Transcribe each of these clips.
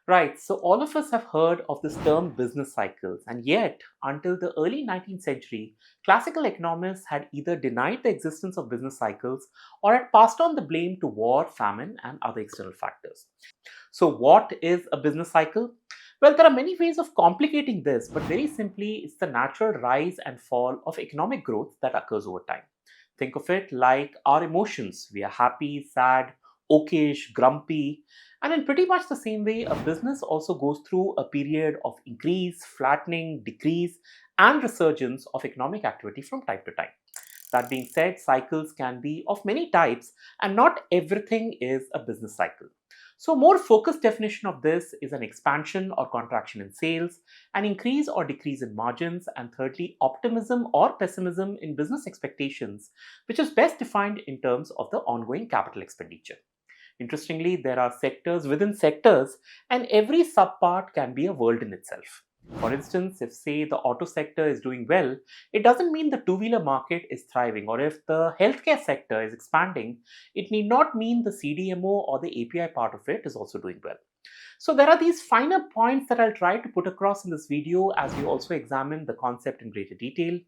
Right, so all of us have heard of this term business cycles, and yet, until the early 19th century, classical economists had either denied the existence of business cycles or had passed on the blame to war, famine, and other external factors. So, what is a business cycle? Well, there are many ways of complicating this, but very simply, it's the natural rise and fall of economic growth that occurs over time. Think of it like our emotions. We are happy, sad, okayish, grumpy. And in pretty much the same way, a business also goes through a period of increase, flattening, decrease, and resurgence of economic activity from time to time. That being said, cycles can be of many types, and not everything is a business cycle. So, more focused definition of this is an expansion or contraction in sales, an increase or decrease in margins, and thirdly, optimism or pessimism in business expectations, which is best defined in terms of the ongoing capital expenditure. Interestingly, there are sectors within sectors, and every subpart can be a world in itself. For instance, if, say, the auto sector is doing well, it doesn't mean the two wheeler market is thriving, or if the healthcare sector is expanding, it need not mean the CDMO or the API part of it is also doing well. So, there are these finer points that I'll try to put across in this video as we also examine the concept in greater detail.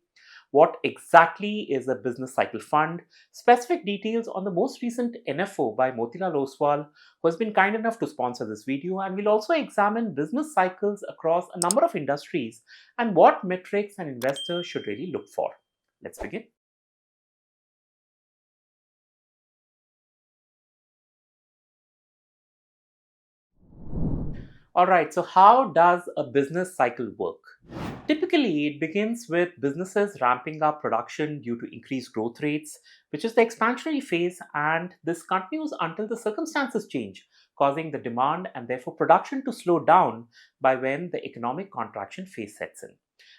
What exactly is a business cycle fund? Specific details on the most recent NFO by Motilal Oswal, who has been kind enough to sponsor this video, and we'll also examine business cycles across a number of industries and what metrics an investor should really look for. Let's begin. All right, so how does a business cycle work? Typically, it begins with businesses ramping up production due to increased growth rates, which is the expansionary phase, and this continues until the circumstances change, causing the demand and therefore production to slow down by when the economic contraction phase sets in.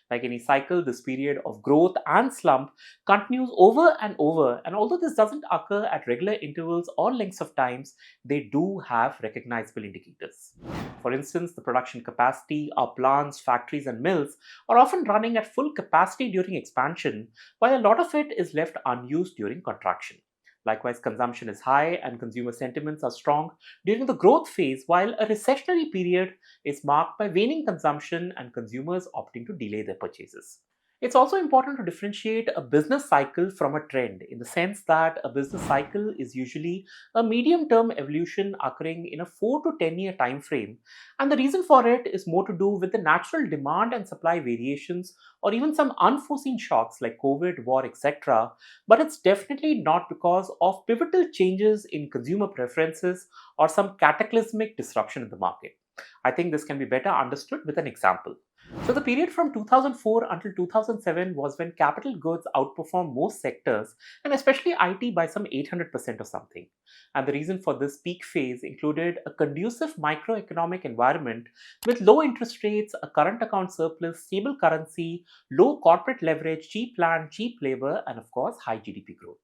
Like any cycle, this period of growth and slump continues over and over, and although this doesn't occur at regular intervals or lengths of times, they do have recognizable indicators. For instance, the production capacity, our plants, factories, and mills are often running at full capacity during expansion, while a lot of it is left unused during contraction. Likewise, consumption is high and consumer sentiments are strong during the growth phase, while a recessionary period is marked by waning consumption and consumers opting to delay their purchases. It's also important to differentiate a business cycle from a trend in the sense that a business cycle is usually a medium term evolution occurring in a 4 to 10-year time frame, and the reason for it is more to do with the natural demand and supply variations or even some unforeseen shocks like COVID, war, etc. But it's definitely not because of pivotal changes in consumer preferences or some cataclysmic disruption in the market. I think this can be better understood with an example. So, the period from 2004 until 2007 was when capital goods outperformed most sectors, and especially IT, by some 800% or something. And the reason for this peak phase included a conducive microeconomic environment with low interest rates, a current account surplus, stable currency, low corporate leverage, cheap land, cheap labor, and of course, high GDP growth.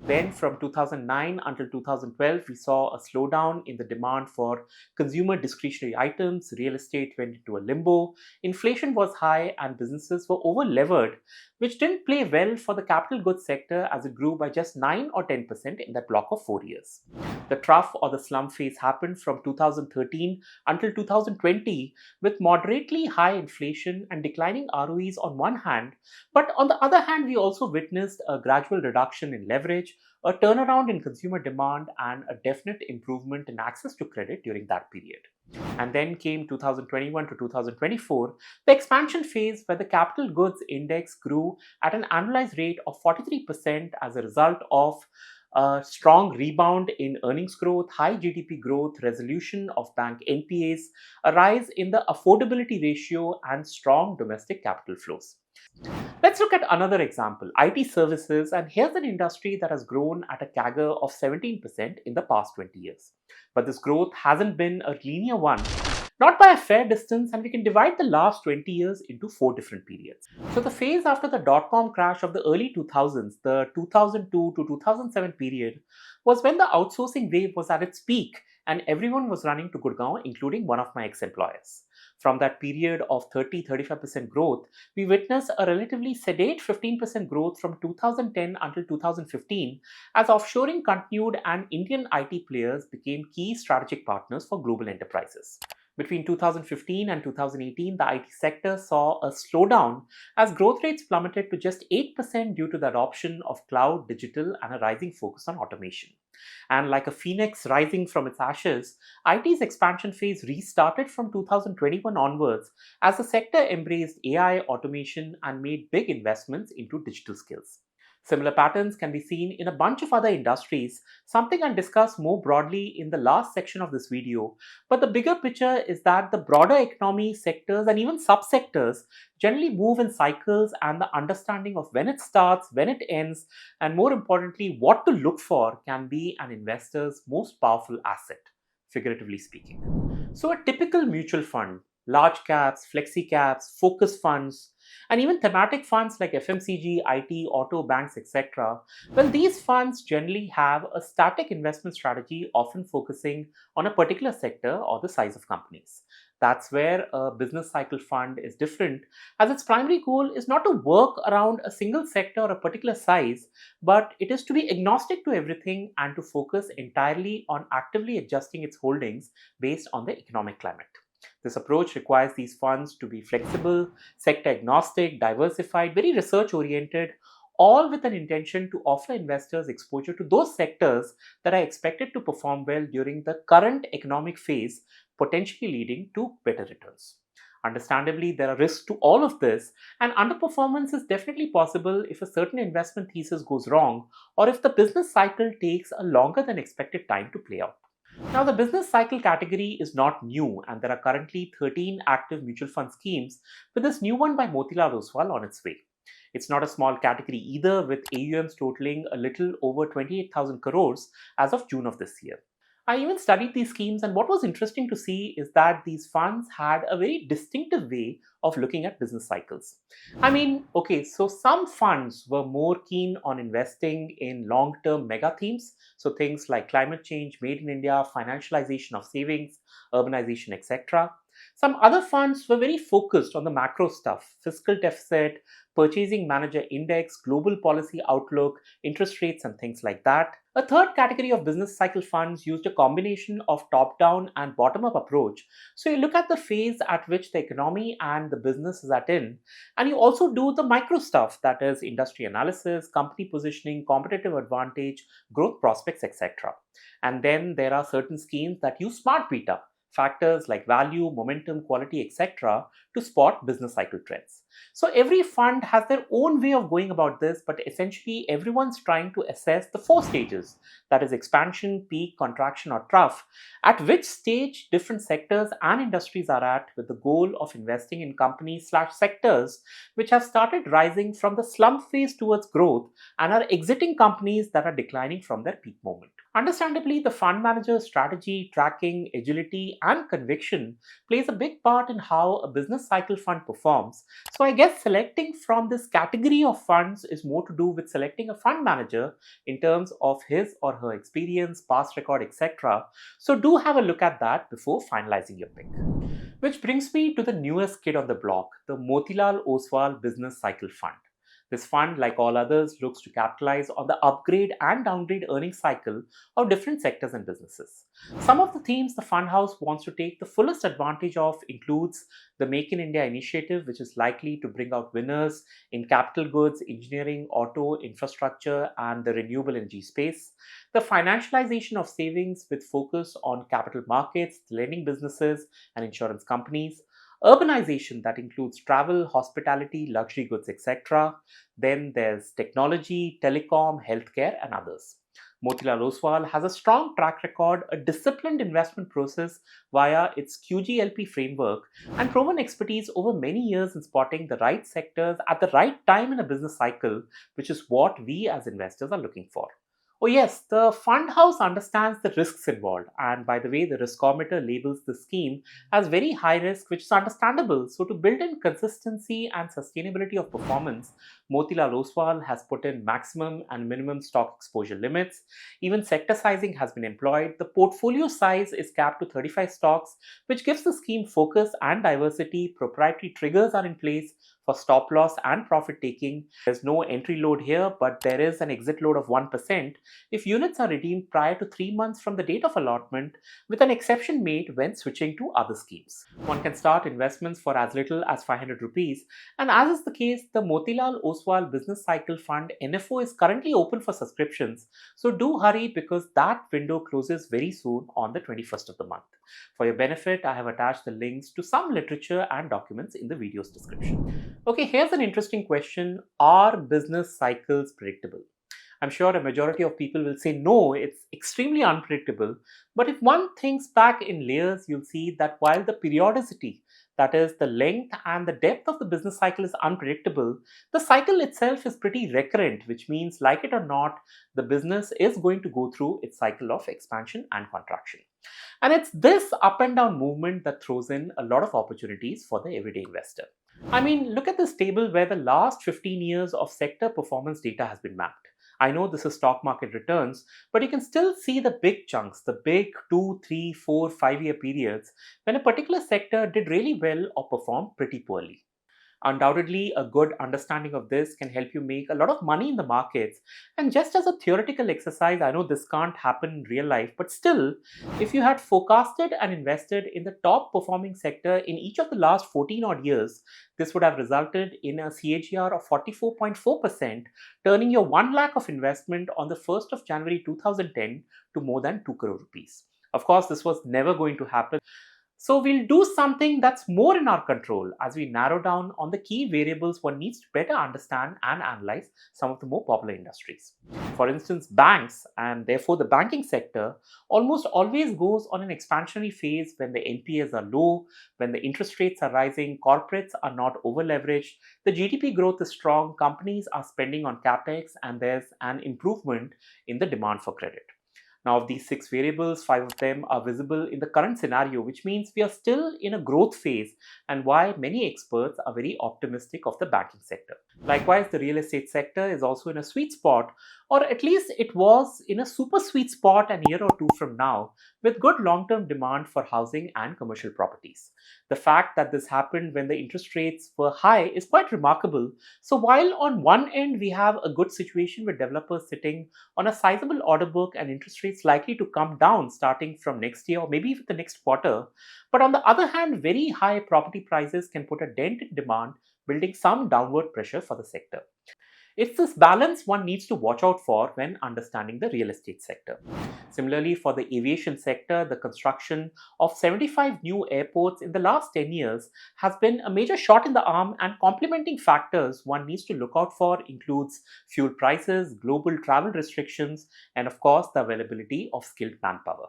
Then, from 2009 until 2012, we saw a slowdown in the demand for consumer discretionary items. Real estate went into a limbo. Inflation was high, and businesses were over levered, which didn't play well for the capital goods sector as it grew by just 9 or 10% in that block of 4 years. The trough or the slump phase happened from 2013 until 2020 with moderately high inflation and declining ROEs on one hand, but on the other hand, we also witnessed a gradual reduction in leverage, a turnaround in consumer demand, and a definite improvement in access to credit during that period. And then came 2021 to 2024, the expansion phase where the capital goods index grew at an annualized rate of 43% as a result of a strong rebound in earnings growth, high GDP growth, resolution of bank NPAs, a rise in the affordability ratio, and strong domestic capital flows. Let's look at another example, IT services, and here's an industry that has grown at a CAGR of 17% in the past 20 years. But this growth hasn't been a linear one, not by a fair distance, and we can divide the last 20 years into four different periods. So, the phase after the dot com crash of the early 2000s, the 2002 to 2007 period, was when the outsourcing wave was at its peak and everyone was running to Gurgaon, including one of my ex employers. From that period of 30-35% growth, we witnessed a relatively sedate 15% growth from 2010 until 2015 as offshoring continued and Indian IT players became key strategic partners for global enterprises. Between 2015 and 2018, the IT sector saw a slowdown as growth rates plummeted to just 8% due to the adoption of cloud, digital, and a rising focus on automation. And like a phoenix rising from its ashes, IT's expansion phase restarted from 2021 onwards as the sector embraced AI, automation, and made big investments into digital skills. Similar patterns can be seen in a bunch of other industries, something I'll discuss more broadly in the last section of this video. But the bigger picture is that the broader economy, sectors, and even subsectors generally move in cycles, and the understanding of when it starts, when it ends, and more importantly, what to look for can be an investor's most powerful asset, figuratively speaking. So, a typical mutual fund, large caps, flexi caps, focus funds, and even thematic funds like FMCG, IT, auto, banks, etc. Well, these funds generally have a static investment strategy, often focusing on a particular sector or the size of companies. That's where a business cycle fund is different, as its primary goal is not to work around a single sector or a particular size, but it is to be agnostic to everything and to focus entirely on actively adjusting its holdings based on the economic climate. This approach requires these funds to be flexible, sector agnostic, diversified, very research oriented, all with an intention to offer investors exposure to those sectors that are expected to perform well during the current economic phase, potentially leading to better returns. Understandably, there are risks to all of this, and underperformance is definitely possible if a certain investment thesis goes wrong or if the business cycle takes a longer than expected time to play out. Now, the business cycle category is not new, and there are currently 13 active mutual fund schemes, with this new one by Motilal Oswal on its way. It's not a small category either, with AUMs totaling a little over 28,000 crores as of June of this year. I even studied these schemes, and what was interesting to see is that these funds had a very distinctive way of looking at business cycles. Okay, so some funds were more keen on investing in long term mega themes, so things like climate change, made in India, financialization of savings, urbanization, etc. Some other funds were very focused on the macro stuff: fiscal deficit, purchasing manager index, global policy outlook, interest rates, and things like that. A third category of business cycle funds used a combination of top down and bottom up approach. So you look at the phase at which the economy and the business is at in, and you also do the micro stuff, that is industry analysis, company positioning, competitive advantage, growth prospects, etc. And then there are certain schemes that use smart beta, factors like value, momentum, quality, etc., to spot business cycle trends. So every fund has their own way of going about this, but essentially everyone's trying to assess the four stages, that is expansion, peak, contraction, or trough, at which stage different sectors and industries are at, with the goal of investing in companies slash sectors which have started rising from the slump phase towards growth and are exiting companies that are declining from their peak moment. Understandably, the fund manager's strategy, tracking, agility, and conviction plays a big part in how a business cycle fund performs. So, I guess selecting from this category of funds is more to do with selecting a fund manager in terms of his or her experience, past record, etc. So, do have a look at that before finalizing your pick. Which brings me to the newest kid on the block, the Motilal Oswal Business Cycle Fund. This fund, like all others, looks to capitalize on the upgrade and downgrade earnings cycle of different sectors and businesses. Some of the themes the fund house wants to take the fullest advantage of includes the Make in India initiative, which is likely to bring out winners in capital goods, engineering, auto, infrastructure, and the renewable energy space. The financialization of savings with focus on capital markets, lending businesses, and insurance companies. Urbanization that includes travel, hospitality, luxury goods, etc. Then there's technology, telecom, healthcare, and others. Motilal Oswal has a strong track record, a disciplined investment process via its QGLP framework, and proven expertise over many years in spotting the right sectors at the right time in a business cycle, which is what we as investors are looking for. Oh, yes, the fund house understands the risks involved, and by the way, the riskometer labels the scheme as very high risk, which is understandable. So, to build in consistency and sustainability of performance, Motilal Oswal has put in maximum and minimum stock exposure limits. Even sector sizing has been employed. The portfolio size is capped to 35 stocks, which gives the scheme focus and diversity. Proprietary triggers are in place for stop loss and profit taking. There's no entry load here, but there is an exit load of 1% if units are redeemed prior to 3 months from the date of allotment, with an exception made when switching to other schemes. One can start investments for as little as 500 rupees, and as is the case, the Motilal Oswal Business Cycle Fund NFO is currently open for subscriptions, so do hurry because that window closes very soon on the 21st of the month. For your benefit, I have attached the links to some literature and documents in the video's description. Okay, here's an interesting question. Are business cycles predictable? I'm sure a majority of people will say no, it's extremely unpredictable. But if one thinks back in layers, you'll see that while the periodicity, that is, the length and the depth of the business cycle is unpredictable, the cycle itself is pretty recurrent, which means, like it or not, the business is going to go through its cycle of expansion and contraction. And it's this up and down movement that throws in a lot of opportunities for the everyday investor. I mean, look at this table where the last 15 years of sector performance data has been mapped. I know this is stock market returns, but you can still see the big chunks, the big 2, 3, 4, 5 year periods when a particular sector did really well or performed pretty poorly. Undoubtedly, a good understanding of this can help you make a lot of money in the markets. And just as a theoretical exercise, I know this can't happen in real life, but still, if you had forecasted and invested in the top performing sector in each of the last 14 odd years, this would have resulted in a CAGR of 44.4%, turning your 1 lakh of investment on the 1st of January 2010 to more than 2 crore rupees. Of course, this was never going to happen. So we'll do something that's more in our control as we narrow down on the key variables one needs to better understand and analyze some of the more popular industries. For instance, banks, and therefore the banking sector, almost always goes on an expansionary phase when the NPAs are low, when the interest rates are rising, corporates are not over leveraged, the GDP growth is strong, companies are spending on capex, and there's an improvement in the demand for credit. Now, of these 6 variables, 5 of them are visible in the current scenario, which means we are still in a growth phase, and why many experts are very optimistic of the banking sector. Likewise, the real estate sector is also in a sweet spot, or at least it was in a super sweet spot a year or two from now, with good long-term demand for housing and commercial properties. The fact that this happened when the interest rates were high is quite remarkable. So while on one end we have a good situation with developers sitting on a sizable order book and interest rates likely to come down starting from next year or maybe even the next quarter, but on the other hand, very high property prices can put a dent in demand, building some downward pressure for the sector. It's this balance one needs to watch out for when understanding the real estate sector. Similarly, for the aviation sector, the construction of 75 new airports in the last 10 years has been a major shot in the arm, and complementing factors one needs to look out for includes fuel prices, global travel restrictions, and of course the availability of skilled manpower.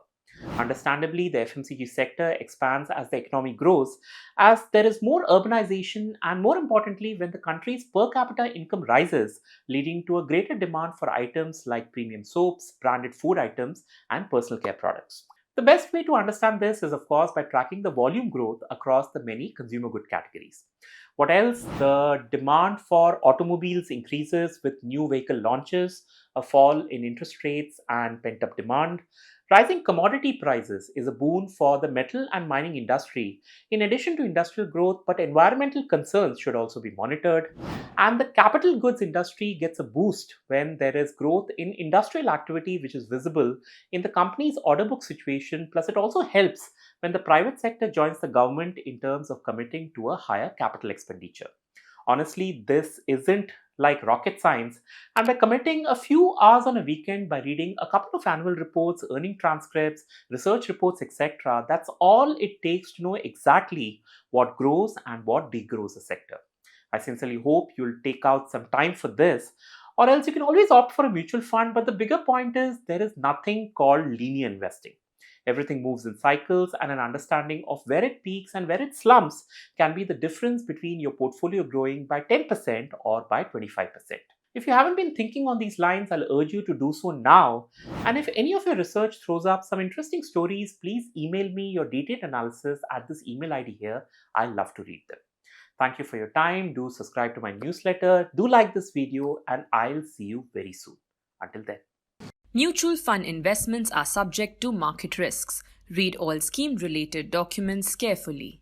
Understandably, the FMCG sector expands as the economy grows, as there is more urbanization, and more importantly, when the country's per capita income rises, leading to a greater demand for items like premium soaps, branded food items, and personal care products. The best way to understand this is, of course, by tracking the volume growth across the many consumer good categories. What else? The demand for automobiles increases with new vehicle launches, a fall in interest rates, and pent up demand. Rising commodity prices is a boon for the metal and mining industry, in addition to industrial growth, but environmental concerns should also be monitored. And the capital goods industry gets a boost when there is growth in industrial activity, which is visible in the company's order book situation. Plus, it also helps when the private sector joins the government in terms of committing to a higher capital expenditure. Honestly, this isn't like rocket science, and by committing a few hours on a weekend by reading a couple of annual reports, earning transcripts, research reports, etc., that's all it takes to know exactly what grows and what degrows a sector. I sincerely hope you'll take out some time for this, or else you can always opt for a mutual fund. But the bigger point is there is nothing called linear investing. Everything moves in cycles, and an understanding of where it peaks and where it slumps can be the difference between your portfolio growing by 10% or by 25%. If you haven't been thinking on these lines, I'll urge you to do so now. And if any of your research throws up some interesting stories, please email me your detailed analysis at this email ID here. I'd love to read them. Thank you for your time. Do subscribe to my newsletter. Do like this video, and I'll see you very soon. Until then. Mutual fund investments are subject to market risks. Read all scheme-related documents carefully.